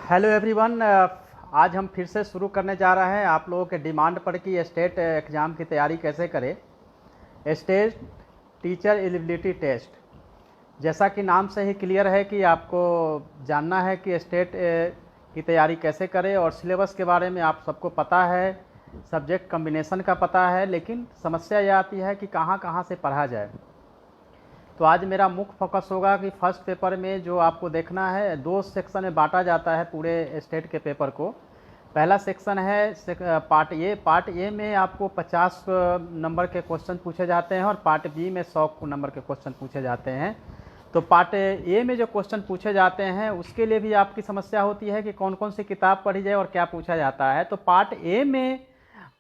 Hello everyone. आज हम फिर से शुरू करने जा रहे हैं आप लोगों के डिमांड पर कि स्टेट एग्ज़ाम की तैयारी कैसे करें। स्टेट टीचर एलिजिबिलिटी टेस्ट, जैसा कि नाम से ही क्लियर है कि आपको जानना है कि स्टेट की तैयारी कैसे करें। और सिलेबस के बारे में आप सबको पता है, सब्जेक्ट कम्बिनेशन का पता है, लेकिन समस्या यह आती है कि कहाँ कहाँ से पढ़ा जाए। तो आज मेरा मुख्य फोकस होगा कि फर्स्ट पेपर में जो आपको देखना है, दो सेक्शन में बांटा जाता है पूरे स्टेट के पेपर को। पहला सेक्शन है पार्ट ए। पार्ट ए में आपको 50 नंबर के क्वेश्चन पूछे जाते हैं और पार्ट बी में 100 नंबर के क्वेश्चन पूछे जाते हैं। तो पार्ट ए में जो क्वेश्चन पूछे जाते हैं उसके लिए भी आपकी समस्या होती है कि कौन कौन सी किताब पढ़ी जाए और क्या पूछा जाता है। तो पार्ट ए में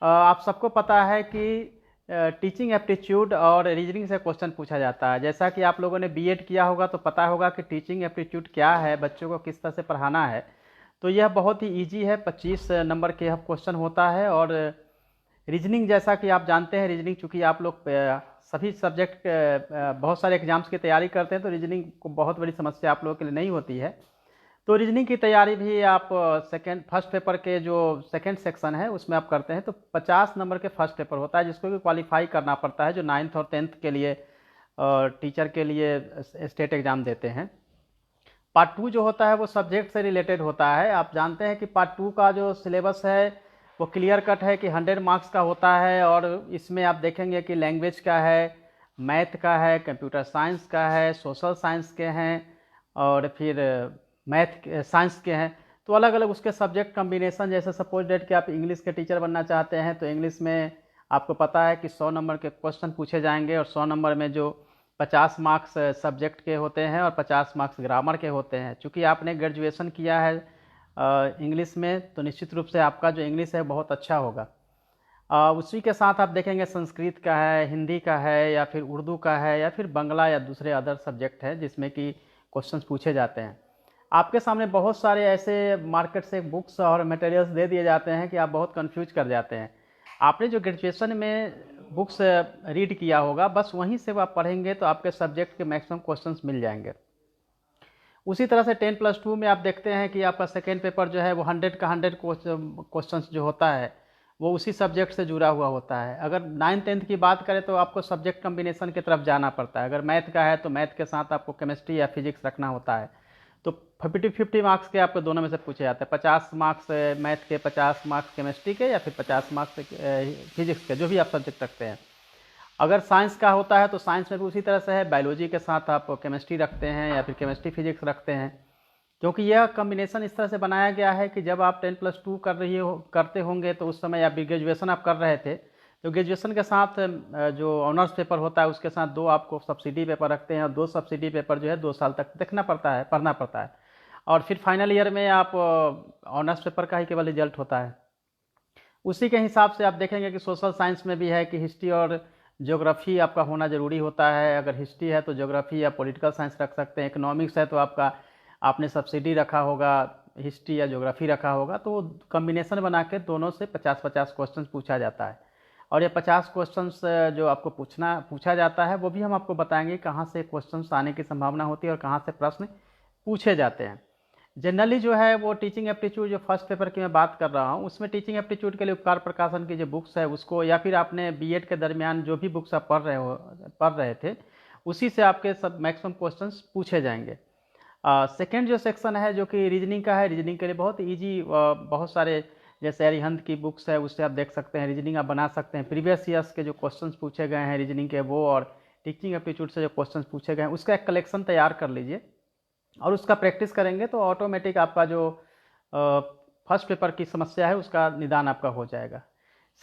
आप सबको पता है कि टीचिंग एप्टीट्यूड और रीजनिंग से क्वेश्चन पूछा जाता है। जैसा कि आप लोगों ने बीएड किया होगा तो पता होगा कि टीचिंग एप्टीट्यूड क्या है, बच्चों को किस तरह से पढ़ाना है। तो यह बहुत ही इजी है, 25 नंबर के यह क्वेश्चन होता है। और रीजनिंग, जैसा कि आप जानते हैं, रीजनिंग चूँकि आप लोग सभी सब्जेक्ट बहुत सारे एग्जाम्स की तैयारी करते हैं तो रीजनिंग को बहुत बड़ी समस्या आप लोगों के लिए नहीं होती है। तो रीजनिंग की तैयारी भी आप फर्स्ट पेपर के जो सेकंड सेक्शन है उसमें आप करते हैं। तो 50 नंबर के फर्स्ट पेपर होता है जिसको कि क्वालिफाई करना पड़ता है, जो 9th और 10th के लिए टीचर के लिए स्टेट एग्ज़ाम देते हैं। पार्ट टू जो होता है वो सब्जेक्ट से रिलेटेड होता है। आप जानते हैं कि पार्ट टू का जो सिलेबस है वो क्लियर कट है कि 100 मार्क्स का होता है। और इसमें आप देखेंगे कि लैंग्वेज का है, मैथ का है, कंप्यूटर साइंस का है, सोशल साइंस के हैं और फिर मैथ साइंस के हैं। तो अलग अलग उसके सब्जेक्ट कम्बिनेशन, जैसे सपोज डेट कि आप इंग्लिश के टीचर बनना चाहते हैं तो इंग्लिश में आपको पता है कि 100 नंबर के क्वेश्चन पूछे जाएंगे और 100 नंबर में जो 50 मार्क्स सब्जेक्ट के होते हैं और 50 मार्क्स ग्रामर के होते हैं। चूँकि आपने ग्रेजुएशन किया है इंग्लिश में तो निश्चित रूप से आपका जो इंग्लिश है बहुत अच्छा होगा। उसी के साथ आप देखेंगे संस्कृत का है, हिंदी का है, या फिर उर्दू का है, या फिर बंगला या दूसरे अदर सब्जेक्ट है जिसमें कि क्वेश्चंस पूछे जाते हैं। आपके सामने बहुत सारे ऐसे मार्केट से बुक्स और मटेरियल्स दे दिए जाते हैं कि आप बहुत कंफ्यूज कर जाते हैं। आपने जो ग्रेजुएशन में बुक्स रीड किया होगा बस वहीं से आप पढ़ेंगे तो आपके सब्जेक्ट के मैक्सिमम क्वेश्चंस मिल जाएंगे। उसी तरह से 10+2 में आप देखते हैं कि आपका सेकेंड पेपर जो है वो 100 का 100 क्वेश्चंस जो होता है वो उसी सब्जेक्ट से जुड़ा हुआ होता है। अगर 9th-10th की बात करें तो आपको सब्जेक्ट कम्बिनेशन की तरफ जाना पड़ता है। अगर मैथ का है तो मैथ के साथ आपको केमिस्ट्री या फिजिक्स रखना होता है। तो 50-50 मार्क्स के आपको दोनों में से पूछे जाते हैं। 50 मार्क्स मैथ के, 50 मार्क्स केमिस्ट्री के, या फिर 50 मार्क्स फिजिक्स के, जो भी आप सब्जेक्ट रखते हैं। अगर साइंस का होता है तो साइंस में भी उसी तरह से है, बायोलॉजी के साथ आप केमिस्ट्री रखते हैं या फिर केमिस्ट्री फिजिक्स रखते हैं। क्योंकि यह कम्बिनेशन इस तरह से बनाया गया है कि जब आप 10+2 करते होंगे तो उस समय या ग्रेजुएशन आप कर रहे थे तो ग्रेजुएशन के साथ जो ऑनर्स पेपर होता है उसके साथ 2 आपको सब्सिडी पेपर रखते हैं और 2 सब्सिडी पेपर जो है 2 साल तक देखना पड़ता है, पढ़ना पड़ता है। और फिर फाइनल ईयर में आप ऑनर्स पेपर का ही केवल रिजल्ट होता है। उसी के हिसाब से आप देखेंगे कि सोशल साइंस में भी है कि हिस्ट्री और ज्योग्राफी आपका होना ज़रूरी होता है। अगर हिस्ट्री है तो ज्योग्राफी या पॉलिटिकल साइंस रख सकते हैं। इकोनॉमिक्स है तो आपने सब्सिडी रखा होगा, हिस्ट्री या ज्योग्राफी रखा होगा। तो कम्बिनेशन बना के दोनों से 50-50 क्वेश्चन पूछा जाता है। और ये 50 क्वेश्चंस जो आपको पूछा जाता है वो भी हम आपको बताएंगे कहाँ से क्वेश्चंस आने की संभावना होती है और कहाँ से प्रश्न पूछे जाते हैं। जनरली जो है वो टीचिंग एप्टीट्यूड जो फर्स्ट पेपर की मैं बात कर रहा हूँ उसमें टीचिंग एप्टीट्यूड के लिए उपकार प्रकाशन की जो बुक्स है उसको, या फिर आपने बीएड के दरमियान जो भी बुक्स आप पढ़ रहे थे उसी से आपके सब मैक्सिमम क्वेश्चंस पूछे जाएंगे। सेकेंड जो सेक्शन है जो कि रीजनिंग का है, रीजनिंग के लिए बहुत ईजी बहुत सारे जैसे अरिहंत की बुक्स है उससे आप देख सकते हैं, रीजनिंग आप बना सकते हैं। प्रीवियस ईयर्स के जो क्वेश्चंस पूछे गए हैं रीजनिंग के वो, और टीचिंग एप्टीट्यूड से जो क्वेश्चंस पूछे गए हैं उसका एक कलेक्शन तैयार कर लीजिए और उसका प्रैक्टिस करेंगे तो ऑटोमेटिक आपका जो फर्स्ट पेपर की समस्या है उसका निदान आपका हो जाएगा।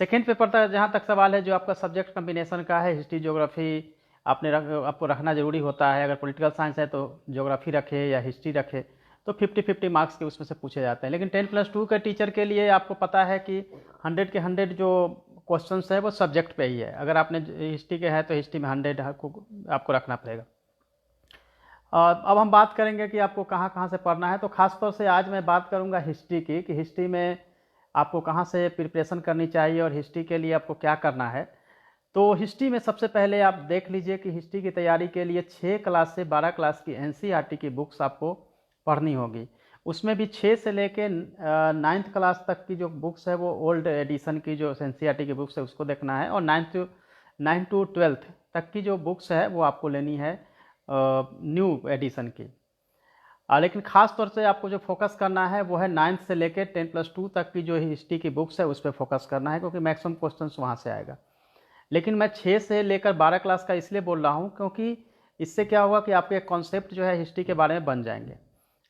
सेकेंड पेपर तक जहाँ तक सवाल है जो आपका सब्जेक्ट कम्बिनेशन का है, हिस्ट्री ज्योग्राफी आपको रखना ज़रूरी होता है। अगर पॉलिटिकल साइंस है तो ज्योग्राफी रखे या हिस्ट्री रखे, तो 50-50 मार्क्स के उसमें से पूछे जाते हैं। लेकिन 10+2 के टीचर के लिए आपको पता है कि 100 के 100 जो क्वेश्चंस है वो सब्जेक्ट पे ही है। अगर आपने हिस्ट्री के है तो हिस्ट्री में 100 आपको रखना पड़ेगा। अब हम बात करेंगे कि आपको कहाँ कहाँ से पढ़ना है। तो खासतौर से आज मैं बात करूँगा हिस्ट्री की, कि हिस्ट्री में आपको कहाँ से प्रिपरेशन करनी चाहिए और हिस्ट्री के लिए आपको क्या करना है। तो हिस्ट्री में सबसे पहले आप देख लीजिए कि हिस्ट्री की तैयारी के लिए 6 क्लास से 12 क्लास की एनसीईआरटी की बुक्स आपको पढ़नी होगी। उसमें भी 6 से लेके 9th क्लास तक की जो बुक्स है वो ओल्ड एडिशन की जो एनसीईआरटी की बुक्स है उसको देखना है, और 9 टू 12th तक की जो बुक्स है वो आपको लेनी है न्यू एडिशन की। लेकिन ख़ास तौर से आपको जो फोकस करना है वो है 9th से लेके 10+2 तक की जो हिस्ट्री की बुक्स है उस पर फोकस करना है, क्योंकि मैक्सिमम क्वेश्चंस वहाँ से आएगा। लेकिन मैं 6 से लेकर 12 क्लास का इसलिए बोल रहा हूँ क्योंकि इससे क्या होगा कि आपके कॉन्सेप्ट जो है हिस्ट्री के बारे में बन जाएंगे।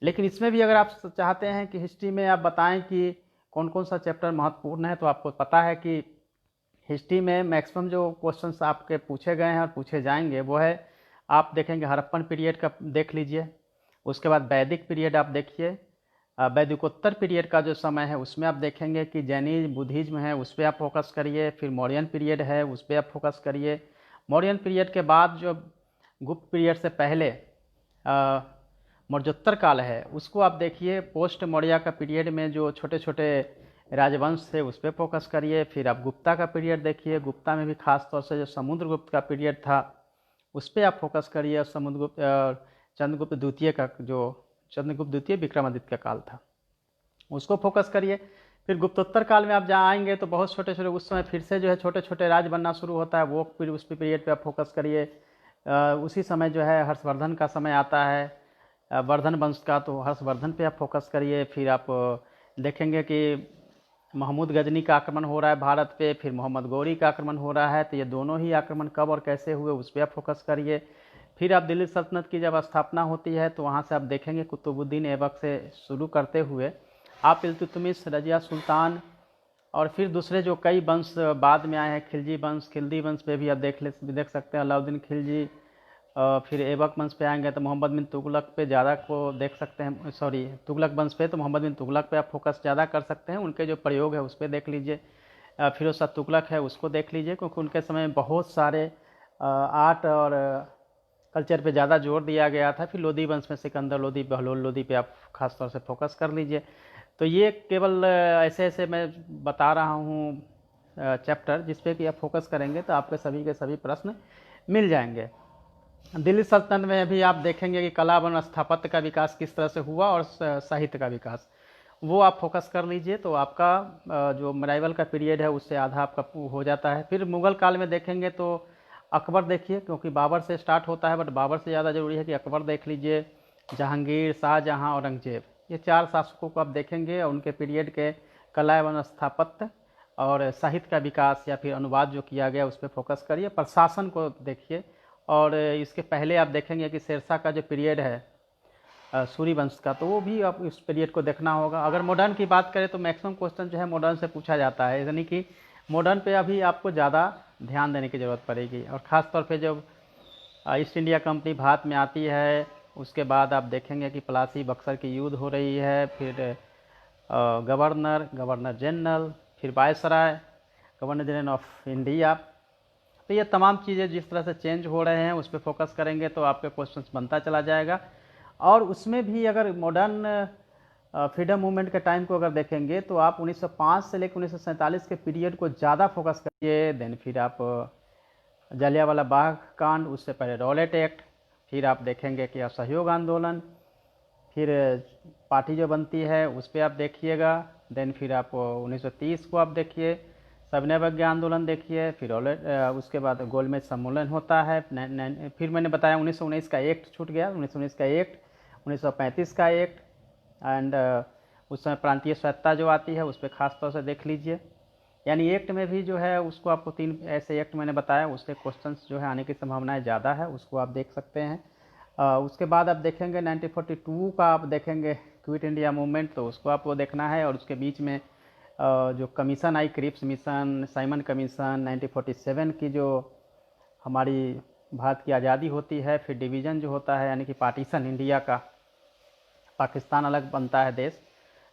लेकिन इसमें भी अगर आप चाहते हैं कि हिस्ट्री में आप बताएं कि कौन कौन सा चैप्टर महत्वपूर्ण है, तो आपको पता है कि हिस्ट्री में मैक्सिमम जो क्वेश्चंस आपके पूछे गए हैं और पूछे जाएंगे वो है, आप देखेंगे हड़प्पन पीरियड का देख लीजिए, उसके बाद वैदिक पीरियड आप देखिए, वैदिकोत्तर पीरियड का जो समय है उसमें आप देखेंगे कि जैनिज्म बुद्धिज्म है उस पर आप फोकस करिए, फिर मौर्यन पीरियड है उस पर आप फोकस करिए। मौर्यन पीरियड के बाद जो गुप्त पीरियड से पहले मौर्योत्तर काल है उसको आप देखिए, पोस्ट मौर्य का पीरियड में जो छोटे छोटे राजवंश थे उस पर फोकस करिए। फिर आप गुप्ता का पीरियड देखिए, गुप्ता में भी खास तौर से जो समुद्रगुप्त का पीरियड था उस पर आप फोकस करिए, और समुद्रगुप्त चंद्रगुप्त द्वितीय का जो चंद्रगुप्त द्वितीय विक्रमादित्य का काल था उसको फोकस करिए। फिर गुप्तोत्तर काल में आप जहाँ आएंगे तो बहुत छोटे छोटे उस समय फिर से जो है छोटे छोटे राज बनना शुरू होता है, वो फिर उस पीरियड पे आप फोकस करिए। उसी समय जो है हर्षवर्धन का समय आता है, वर्धन वंश का, तो हर्षवर्धन पे आप फोकस करिए। फिर आप देखेंगे कि महमूद गजनी का आक्रमण हो रहा है भारत पे, फिर मोहम्मद गौरी का आक्रमण हो रहा है, तो ये दोनों ही आक्रमण कब और कैसे हुए उस पर आप फोकस करिए। फिर आप दिल्ली सल्तनत की जब स्थापना होती है तो वहाँ से आप देखेंगे कुतुबुद्दीन ऐबक से शुरू करते हुए आप इल्तुतमिश, रजिया सुल्तान, और फिर दूसरे जो कई वंश बाद में आए हैं, खिलजी वंश, खिल्दी वंश पे भी आप देख सकते हैं, अलाउद्दीन खिलजी। फिर ऐबक वंश पे आएंगे तो मोहम्मद बिन तुगलक पे ज़्यादा को देख सकते हैं, सॉरी तुगलक वंश पे, तो मोहम्मद बिन तुगलक पे आप फोकस ज़्यादा कर सकते हैं, उनके जो प्रयोग है उस पर देख लीजिए। फिरोज शाह तुगलक है उसको देख लीजिए, क्योंकि उनके समय में बहुत सारे आर्ट और कल्चर पे ज़्यादा जोर दिया गया था। फिर लोधी वंश में सिकंदर लोधी, बहलोल लोधी पे आप खास तौर से फोकस कर लीजिए। तो ये केवल ऐसे ऐसे मैं बता रहा हूँ चैप्टर जिस पे कि आप फोकस करेंगे तो आपके सभी के सभी प्रश्न मिल जाएंगे। दिल्ली सल्तनत में भी आप देखेंगे कि कला व स्थापत्य का विकास किस तरह से हुआ और साहित्य का विकास, वो आप फोकस कर लीजिए तो आपका जो मेवाइवल का पीरियड है उससे आधा आपका हो जाता है। फिर मुग़ल काल में देखेंगे तो अकबर देखिए, क्योंकि बाबर से स्टार्ट होता है, बट बाबर से ज़्यादा ज़रूरी है कि अकबर देख लीजिए, जहांगीर, शाहजहाँ, औरंगजेब, ये 4 शासकों को आप देखेंगे और उनके पीरियड के कला एवं स्थापत्य और साहित्य का विकास या फिर अनुवाद जो किया गया उस पर फोकस करिए। प्रशासन को देखिए, और इसके पहले आप देखेंगे कि शेरशाह का जो पीरियड है सूरी वंश का, तो वो भी आप इस पीरियड को देखना होगा। अगर मॉडर्न की बात करें तो मैक्सिमम क्वेश्चन जो है मॉडर्न से पूछा जाता है, यानी कि मॉडर्न पे अभी आपको ज़्यादा ध्यान देने की ज़रूरत पड़ेगी। और ख़ास तौर पे जब ईस्ट इंडिया कंपनी भारत में आती है उसके बाद आप देखेंगे कि प्लासी बक्सर की युद्ध हो रही है, फिर गवर्नर जनरल, फिर viceroy, governor general of India, तो ये तमाम चीज़ें जिस तरह से चेंज हो रहे हैं उस पर फोकस करेंगे तो आपके क्वेश्चंस बनता चला जाएगा। और उसमें भी अगर मॉडर्न फ्रीडम मूवमेंट के टाइम को अगर देखेंगे तो आप 1905 से लेकर 1947 के पीरियड को ज़्यादा फोकस करिए। देन फिर आप जलियांवाला बाग कांड, उससे पहले रॉलेट एक्ट, फिर आप देखेंगे कि असहयोग आंदोलन, फिर पार्टी जो बनती है उस पर आप देखिएगा। देन फिर आप 1930 को आप देखिए, सविनय अवज्ञा आंदोलन देखिए, फिर उसके बाद गोलमेज सम्मेलन होता है। फिर मैंने बताया 1919 का एक्ट छूट गया, 1919 का एक्ट, 1935 का एक्ट, एंड उस समय प्रांतीय स्वायत्तता जो आती है उस पर खास तौर से देख लीजिए। यानी एक्ट में भी जो है उसको आपको 3 ऐसे एक्ट मैंने बताया, उससे क्वेश्चंस जो है आने की संभावनाएं ज़्यादा है, उसको आप देख सकते हैं। उसके बाद आप देखेंगे 1942 का आप देखेंगे क्विट इंडिया मूवमेंट, तो उसको आपको देखना है। और उसके बीच में जो कमीशन आई, क्रिप्स मिशन, साइमन कमीशन, 1947 की जो हमारी भारत की आज़ादी होती है, फिर डिवीज़न जो होता है यानी कि पार्टीशन इंडिया का, पाकिस्तान अलग बनता है देश,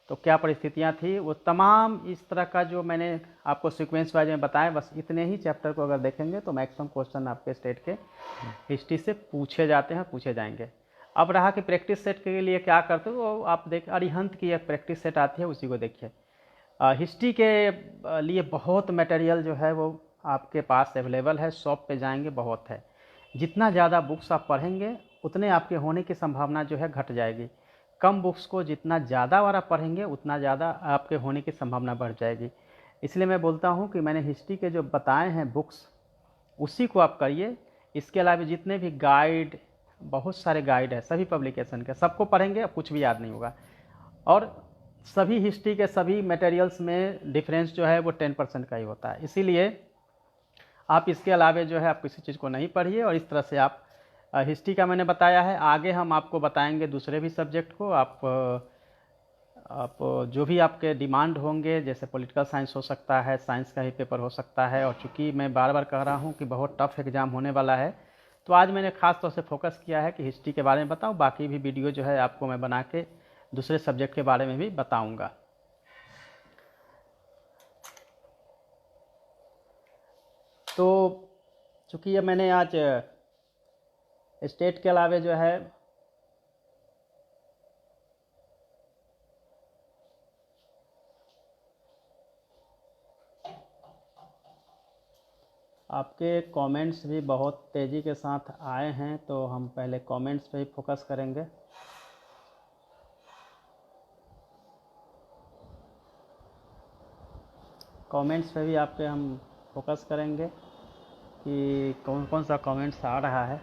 तो क्या परिस्थितियां थी, वो तमाम इस तरह का जो मैंने आपको सीक्वेंस वाइज में बताया, बस इतने ही चैप्टर को अगर देखेंगे तो मैक्सिमम क्वेश्चन आपके स्टेट के हिस्ट्री से पूछे जाते हैं, पूछे जाएंगे। अब रहा कि प्रैक्टिस सेट के लिए क्या करते हो, वो आप देख, अरिहंत की एक प्रैक्टिस सेट आती है उसी को देखिए। हिस्ट्री के लिए बहुत मटेरियल जो है वो आपके पास अवेलेबल है, शॉप पे जाएंगे बहुत है। जितना ज़्यादा बुक्स आप पढ़ेंगे उतने आपके होने की संभावना जो है घट जाएगी। कम बुक्स को जितना ज़्यादा बार आप पढ़ेंगे उतना ज़्यादा आपके होने की संभावना बढ़ जाएगी। इसलिए मैं बोलता हूँ कि मैंने हिस्ट्री के जो बताए हैं बुक्स उसी को आप करिए। इसके अलावा जितने भी गाइड, बहुत सारे गाइड है सभी पब्लिकेशन के, सबको पढ़ेंगे अब कुछ भी याद नहीं होगा। और सभी हिस्ट्री के सभी मटेरियल्स में डिफरेंस जो है वो 10% का ही होता है। इसीलिए आप इसके अलावा जो है आप किसी चीज़ को नहीं पढ़िए। और इस तरह से आप हिस्ट्री का मैंने बताया है, आगे हम आपको बताएंगे दूसरे भी सब्जेक्ट को। आप जो भी आपके डिमांड होंगे, जैसे पॉलिटिकल साइंस हो सकता है, साइंस का ही पेपर हो सकता है। और चूँकि मैं बार बार कह रहा हूँ कि बहुत टफ एग्ज़ाम होने वाला है, तो आज मैंने ख़ास तौर से फोकस किया है कि हिस्ट्री के बारे में बताऊँ। बाकी भी वीडियो जो है आपको मैं बना के दूसरे सब्जेक्ट के बारे में भी बताऊँगा। तो चूँकि ये मैंने आज स्टेट के अलावे जो है आपके कमेंट्स भी बहुत तेज़ी के साथ आए हैं, तो हम पहले कमेंट्स पे ही फोकस करेंगे। कमेंट्स पे भी आपके हम फोकस करेंगे कि कौन कौन सा कमेंट्स आ रहा है।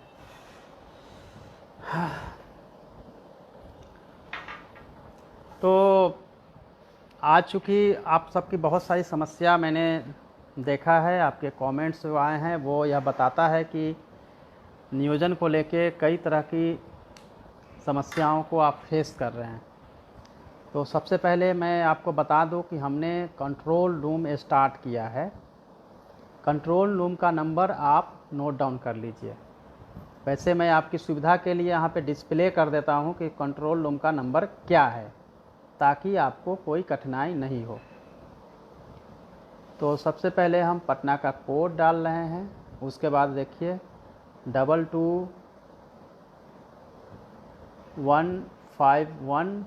तो आज चूँकि आप सबकी बहुत सारी समस्या मैंने देखा है, आपके कमेंट्स जो आए हैं वो यह बताता है कि नियोजन को लेके कई तरह की समस्याओं को आप फेस कर रहे हैं। तो सबसे पहले मैं आपको बता दूं कि हमने कंट्रोल रूम स्टार्ट किया है। कंट्रोल रूम का नंबर आप नोट डाउन कर लीजिए। वैसे मैं आपकी सुविधा के लिए यहाँ पे डिस्प्ले कर देता हूँ कि कंट्रोल रूम का नंबर क्या है, ताकि आपको कोई कठिनाई नहीं हो। तो सबसे पहले हम पटना का कोड डाल रहे हैं। उसके बाद देखिए 22151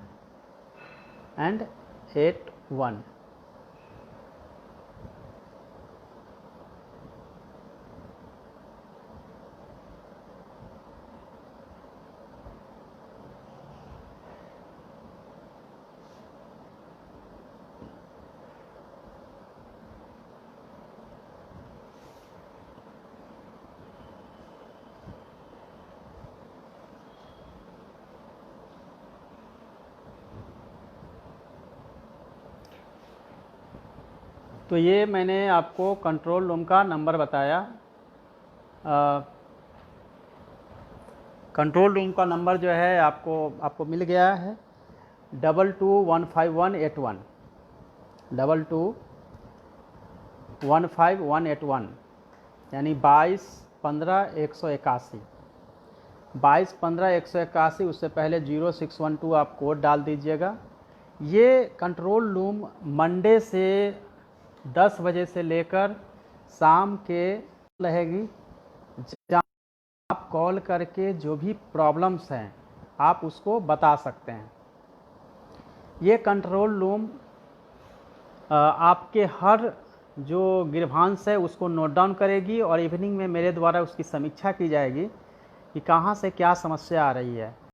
एंड 81। तो ये मैंने आपको कंट्रोल रूम का नंबर बताया। कंट्रोल रूम का नंबर जो है आपको मिल गया है 221518 221518, यानी 2215-181 2215-181। उससे पहले 0612 आप कोड डाल दीजिएगा। ये कंट्रोल रूम मंडे से 10 बजे से लेकर शाम के रहेगी। जहाँ आप कॉल करके जो भी प्रॉब्लम्स हैं आप उसको बता सकते हैं। ये कंट्रोल रूम आपके हर जो गिरभांश है उसको नोट डाउन करेगी और इवनिंग में मेरे द्वारा उसकी समीक्षा की जाएगी कि कहाँ से क्या समस्या आ रही है।